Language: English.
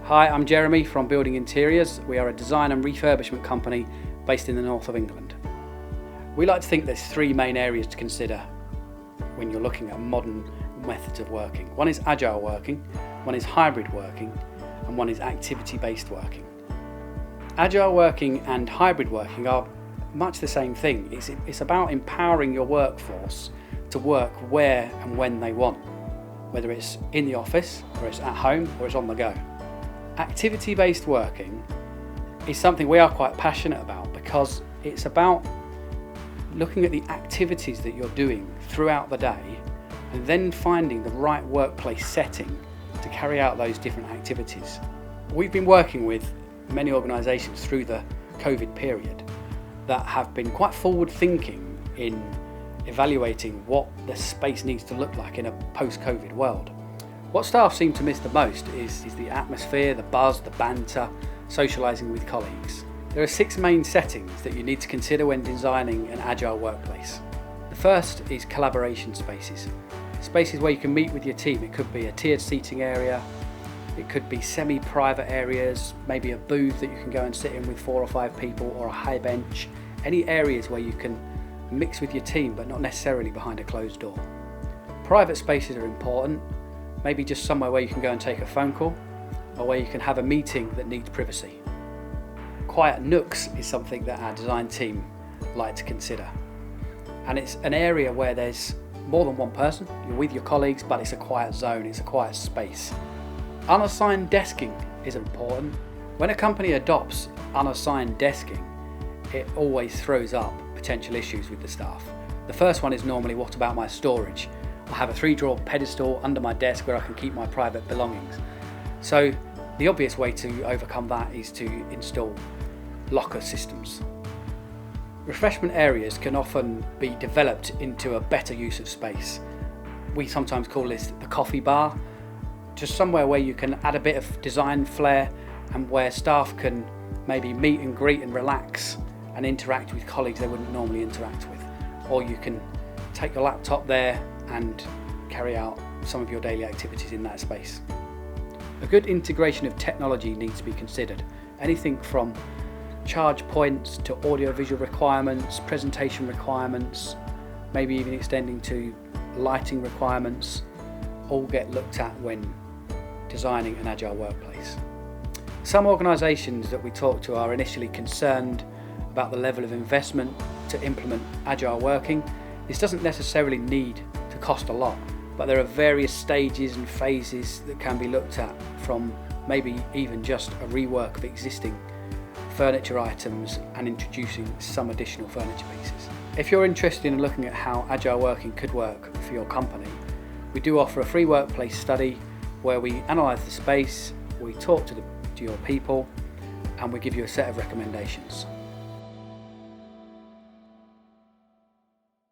Hi, I'm Jeremy from Building Interiors. We are a design and refurbishment company based in the north of England. We like to think there's three main areas to consider when you're looking at modern methods of working. One is agile working, one is hybrid working, and one is activity-based working. Agile working and hybrid working are much the same thing. It's about empowering your workforce to work where and when they want, whether it's in the office, or it's at home, or it's on the go. Activity-based working is something we are quite passionate about because it's about looking at the activities that you're doing throughout the day and then finding the right workplace setting to carry out those different activities. We've been working with many organisations through the COVID period that have been quite forward-thinking in evaluating what the space needs to look like in a post-COVID world. What staff seem to miss the most is the atmosphere, the buzz, the banter, socialising with colleagues. There are 6 main settings that you need to consider when designing an agile workplace. The first is collaboration spaces. Spaces where you can meet with your team. It could be a tiered seating area, it could be semi-private areas, maybe a booth that you can go and sit in with 4 or 5 people, or a high bench. Any areas where you can mix with your team but not necessarily behind a closed door. Private spaces are important. Maybe just somewhere where you can go and take a phone call, or where you can have a meeting that needs privacy. Quiet nooks is something that our design team like to consider. And it's an area where there's more than one person, you're with your colleagues, but it's a quiet zone, it's a quiet space. Unassigned desking is important. When a company adopts unassigned desking, it always throws up potential issues with the staff. The first one is normally, what about my storage? I have a 3-drawer pedestal under my desk where I can keep my private belongings. So the obvious way to overcome that is to install locker systems. Refreshment areas can often be developed into a better use of space. We sometimes call this the coffee bar, just somewhere where you can add a bit of design flair and where staff can maybe meet and greet and relax and interact with colleagues they wouldn't normally interact with. Or you can take your laptop there and carry out some of your daily activities in that space. A good integration of technology needs to be considered. Anything from charge points to audio-visual requirements, presentation requirements, maybe even extending to lighting requirements, all get looked at when designing an agile workplace. Some organisations that we talk to are initially concerned about the level of investment to implement agile working. This doesn't necessarily need to cost a lot, but there are various stages and phases that can be looked at, from maybe even just a rework of existing furniture items and introducing some additional furniture pieces. If you're interested in looking at how agile working could work for your company, we do offer a free workplace study where we analyse the space, we talk to your people, and we give you a set of recommendations.